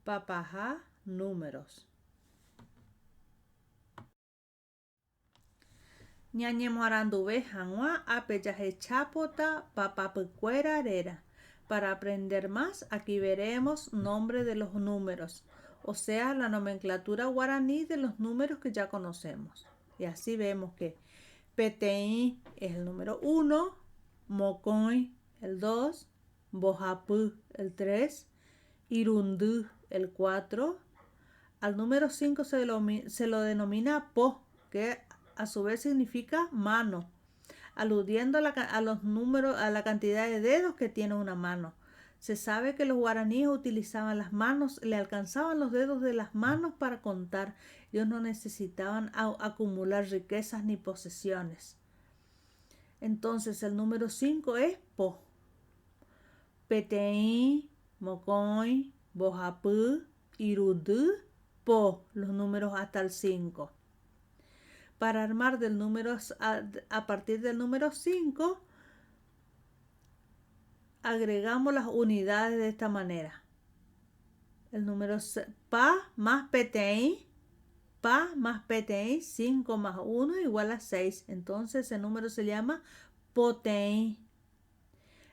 Papaja, números. Ñañe moranduve janua apeyaje chapota papapucuerarera. Para aprender más, aquí veremos nombre de los números, o sea, la nomenclatura guaraní de los números que ya conocemos. Y así vemos que Peteí es el número 1, Mocoy el 2, Bojapú el 3, Irundú el 4. Al número 5 se lo denomina Po, que a su vez significa mano, aludiendo a los números, a la cantidad de dedos que tiene una mano. Se sabe que los guaraníes utilizaban las manos, le alcanzaban los dedos de las manos para contar. Ellos no necesitaban acumular riquezas ni posesiones. Entonces el número 5 es Po. Peteí, Mocoy, Bojapú, Irundú, Po, los números hasta el 5. Para armar del número a partir del número 5, agregamos las unidades de esta manera. El número Pa más Peteí, Pa más Peteí, 5 más 1 igual a 6. Entonces el número se llama Poteí.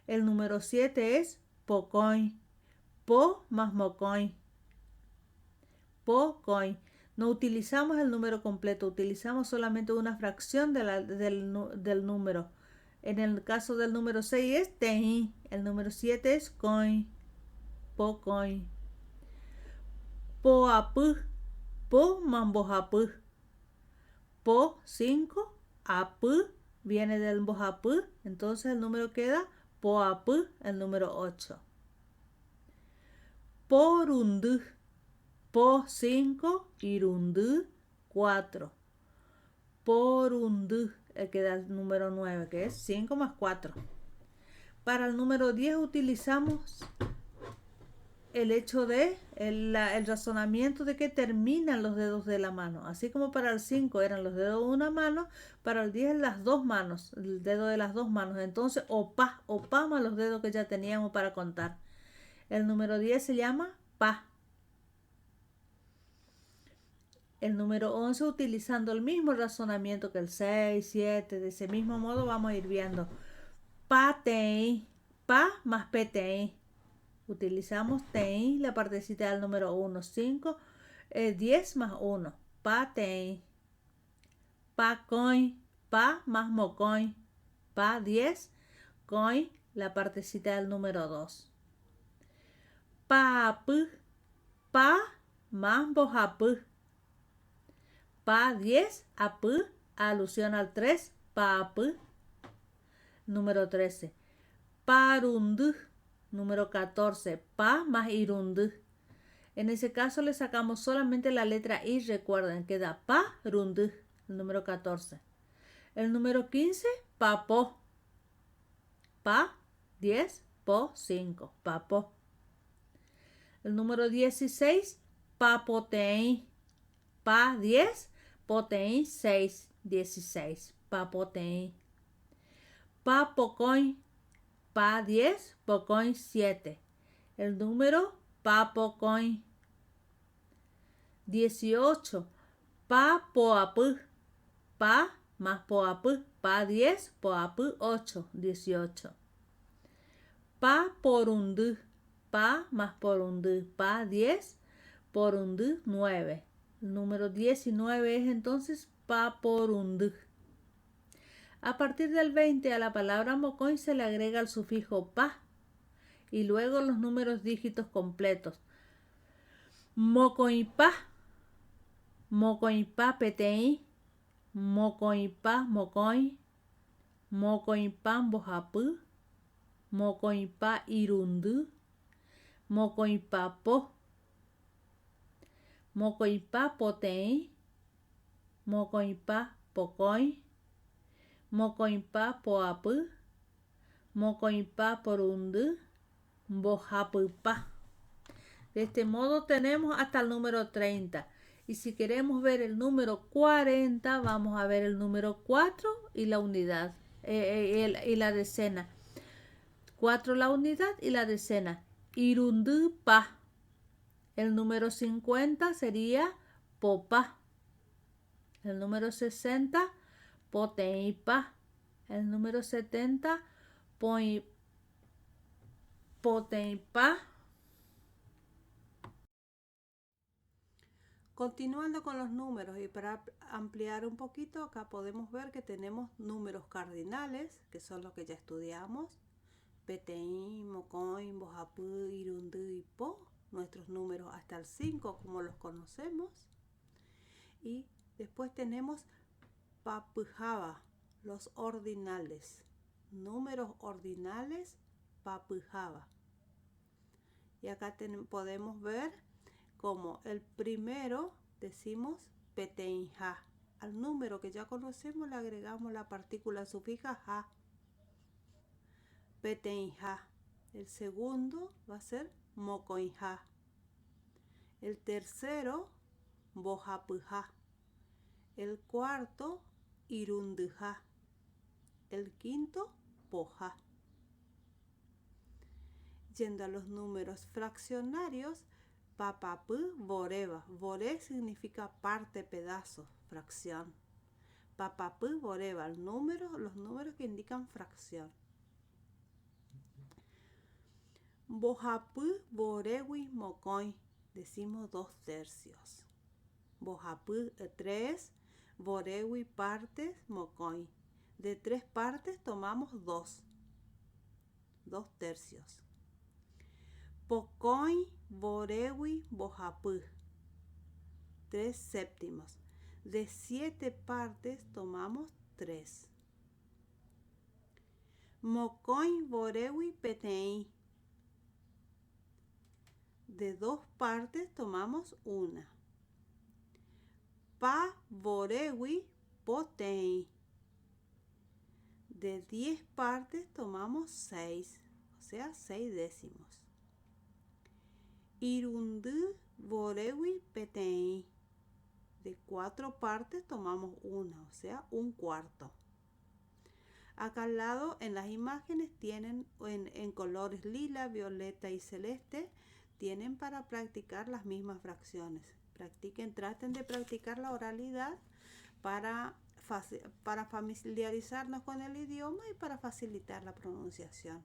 El número 7 es Pocoy, Po más Mocoy, Pocoy. No utilizamos el número completo, utilizamos solamente una fracción del número. En el caso del número 6 es Teí, el número 7 es Coy, Pocoy. Poapú, Po más Bojapú. Po 5, Apú viene del Bojapú, entonces el número queda Poapú, el número 8. Porundú, Po 5, Irundú 4. Porundú, queda el número 9, que es 5 más 4. Para el número 10 utilizamos el hecho de el razonamiento de que terminan los dedos de la mano. Así como para el 5 eran los dedos de una mano, para el 10 las dos manos, el dedo de las dos manos. Entonces opamos los dedos que ya teníamos para contar. El número 10 se llama Pa. El número 11 utilizando el mismo razonamiento que el 6, 7, de ese mismo modo vamos a ir viendo. Patei, Pa más Petei. Utilizamos Tei, la partecita del número 1, 5, 10 más 1. Patei. Pacoy, Pa más Mocoy. Pa 10, Coy, la partecita del número 2. Papu, Pa más Bojapú. Pa 10, Apú, alusión al 3, Paapú. Número 13. Parundú. Número 14. Pa más Irundú. En ese caso le sacamos solamente la letra I, recuerden, queda Parundú, el número 14. El número 15, Papo. Pa 10, Po 5, Papo. El número 16, Papotei. Pa 10, Potei 6, 16, Papotei. Pa Pocoy, Pa 10, Pocoy 7. El número Pa Pocoy. 18, Pa Poapú. Pa más Poapú. Pa 10, Poapú 8, 18. Pa Porundú. Pa más Porundú. Pa 10, Porundú 9. El número 19 es entonces Paporundú. A partir del 20 a la palabra Mocoy se le agrega el sufijo Pa y luego los números dígitos completos. Mocoypa, Mocoypa Petei, Mocoypa Mocoy, Mocoypa Bojapú, Mocoypa Irundú, Mocoypa Po, Mocoypa Potei, Mocoypa Pocoy, Mocoypa Poapú, Mocoypa Porundú, Bojapúpa. De este modo tenemos hasta el número 30. Y si queremos ver el número 40, vamos a ver el número 4 y la unidad y la decena. 4 la unidad y la decena. Irundú Pa. El número 50 sería popá. El número 60, poteipa. El número 70, poteipa. Continuando con los números y para ampliar un poquito, acá podemos ver que tenemos números cardinales, que son los que ya estudiamos. Peteín, mocoin, bojapú, irundú y po, nuestros números hasta el 5 como los conocemos. Y después tenemos papujaba, los ordinales, números ordinales, papujaba. Y acá podemos ver como el primero decimos peteinja. Al número que ya conocemos le agregamos la partícula sufija ja. Peteinja. El segundo va a ser mocoinja. El tercero, bojapujá. El cuarto, irunduja. El quinto, poja. Yendo a los números fraccionarios, papapú, boreba. Boré significa parte, pedazo, fracción. Papapú, boreba, los números que indican fracción. Bojapú, borewi, mocoin. Decimos 2/3. Bojapú, 3. Borewi, partes, mocoin. De 3 partes tomamos 2. 2/3. Pocoin, borewi, bojapú. 3/7. De 7 partes tomamos 3. Mocoin, borewi, petein. De 2 partes tomamos 1. Pa, borewi, potein. De 10 partes tomamos 6, o sea, 6/10. Irundú, borewi, petein. De 4 partes tomamos 1, o sea, 1/4. Acá al lado en las imágenes tienen en colores lila, violeta y celeste, tienen para practicar las mismas fracciones. Traten de practicar la oralidad para familiarizarnos con el idioma y para facilitar la pronunciación.